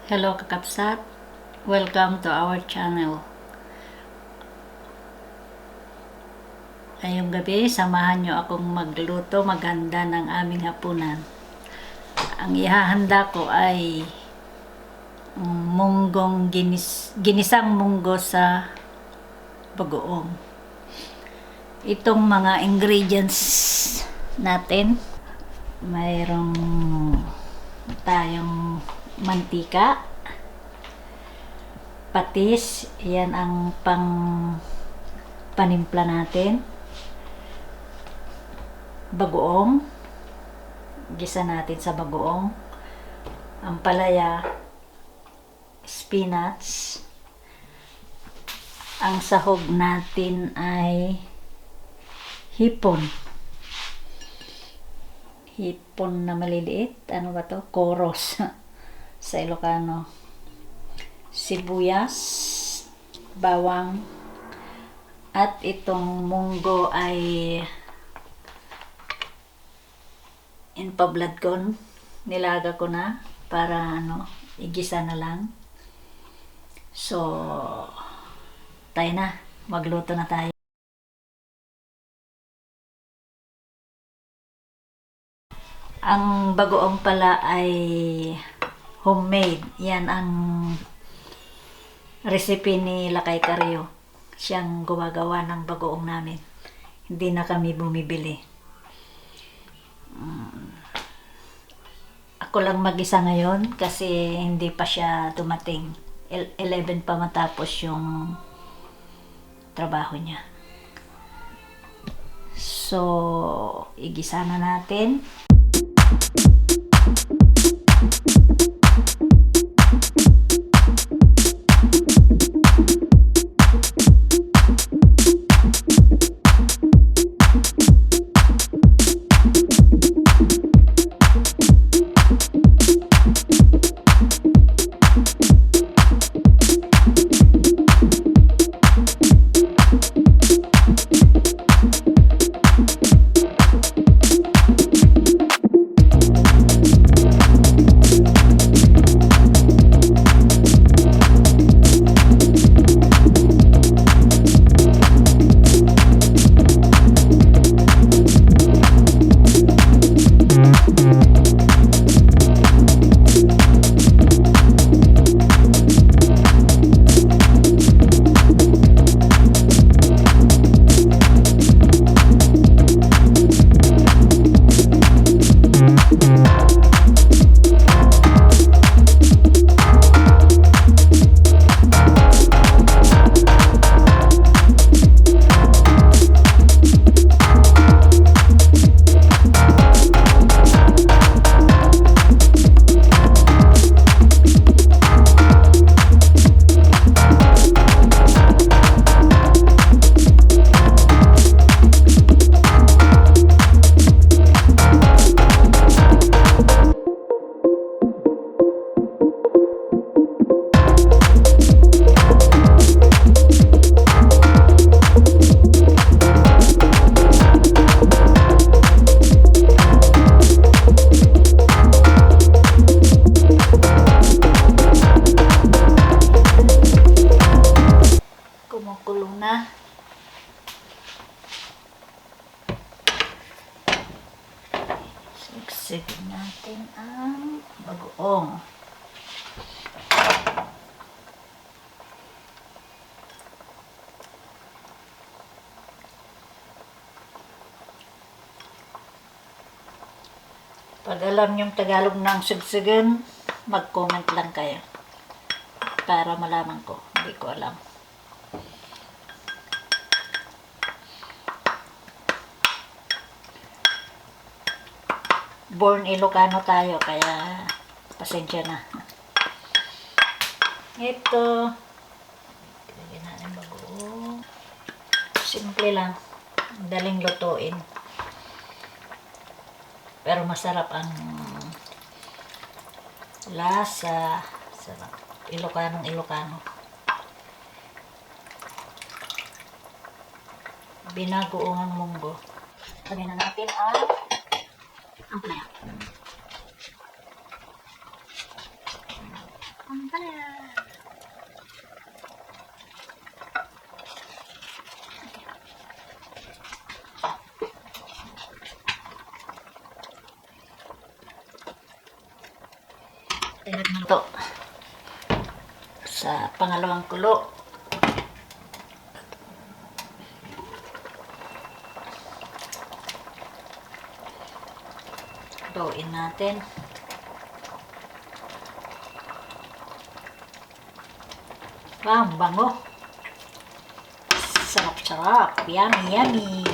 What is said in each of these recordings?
Hello kakapsat, welcome to our channel. Ngayong gabi, samahan nyo akong magluto, maghanda ng aming hapunan. Ang ihahanda ko ay ginisang munggo sa bagoong. Itong mga ingredients natin, mayroong tayong mantika, patis, yan ang panimpla natin, bagoong, gisa natin sa bagoong, ampalaya, spinach, ang sahog natin ay hipon na maliliit, ano ba to? Koros sa Ilocano, sibuyas, bawang, at itong munggo ay inpablad ko, nilaga ko na para igisa na lang. So tayo na, magluto na tayo. Ang bagoong pala ay homemade. Yan ang recipe ni Lakay Carrio. Siyang gumagawa ng bagoong namin. Hindi na kami bumibili. Ako lang mag-isa ngayon kasi hindi pa siya dumating. 11 pa matapos yung trabaho niya. So, igisa na natin. Kumukulo na. Sigsig natin ang bagoong. Pag alam yung Tagalog ng sigsigan, mag-comment lang kayo para malaman ko. Hindi ko alam. Born Ilocano tayo, kaya pasensya na. Ito, ilagyan natin bagoong. Simple lang, daling lutuin. Pero masarap ang lasa. Sarap. Ilocano. Binagoong ang munggo. Lagyan na natin ang palaya. Ito sa pangalawang kulo. Lutuin natin. Wow, bango. Sarap-sarap. Yummy, yummy.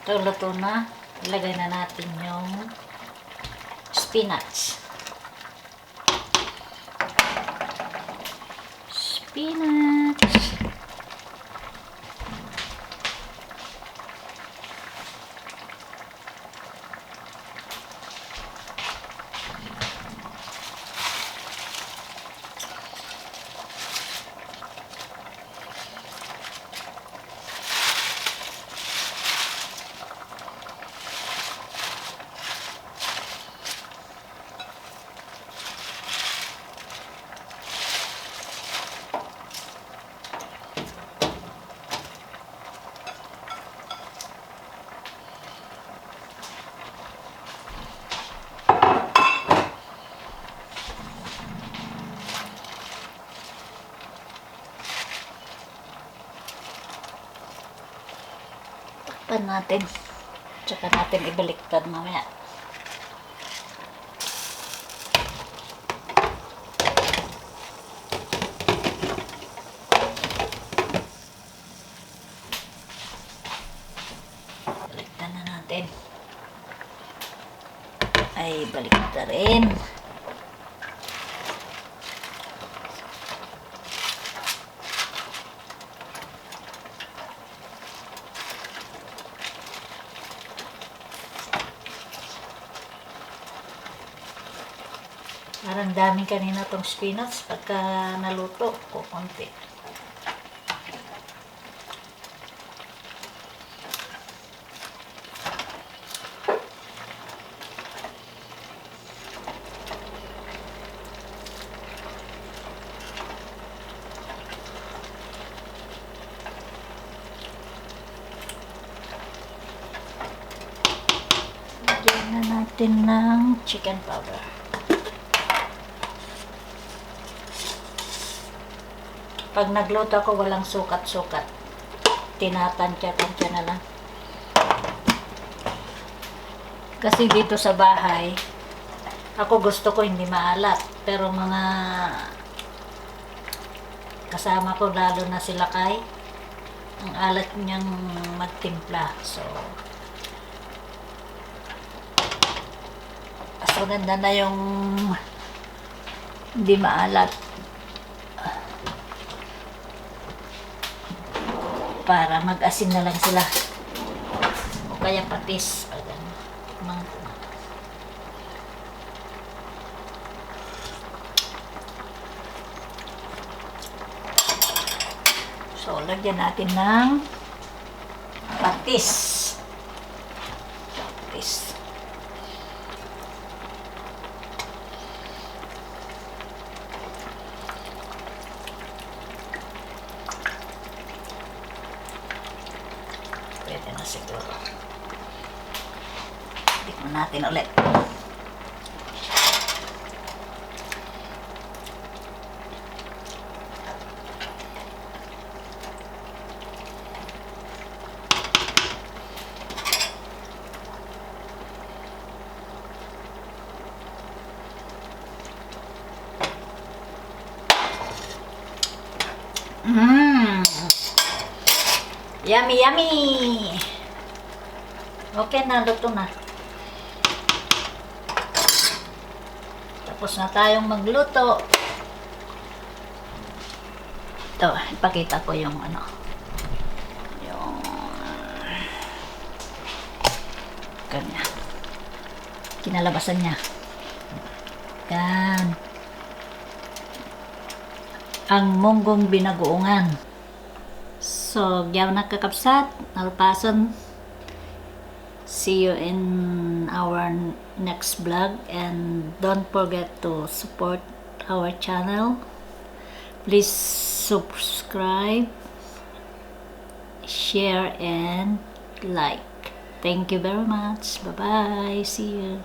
Ito, luto na. Ilagay na natin yung spinach. Spinach. Takpan natin. Tsaka natin ibaliktad mamaya. Baliktad na natin. Ay, baliktad rin. Parang dami kanina tong spinach pagka naluto ko konti. Lagyan na natin ng chicken powder. Pag nagluto ako, walang sukat-sukat. Tinatansya-tansya na lang. Kasi dito sa bahay, ako gusto ko hindi maalat. Pero mga kasama ko, lalo na sila Kay, ang alat niyang magtimpla. So ganda na yung hindi maalat. Para mag-asin na lang sila. O kaya patis. So, lagyan natin ng patis. Patis. Pwede na siguro. Tikman natin ulit. Yummy, yummy! Okay na, luto na. Tapos na tayong magluto. Ito, ipakita ko yung ano. Yung kanya. Kinalabasan niya. Yan. Ang munggong binagoongan. So, gyaw na kakapsat, nalpason. See you in our next vlog, and don't forget to support our channel. Please subscribe, share, and like. Thank you very much. Bye-bye. See you.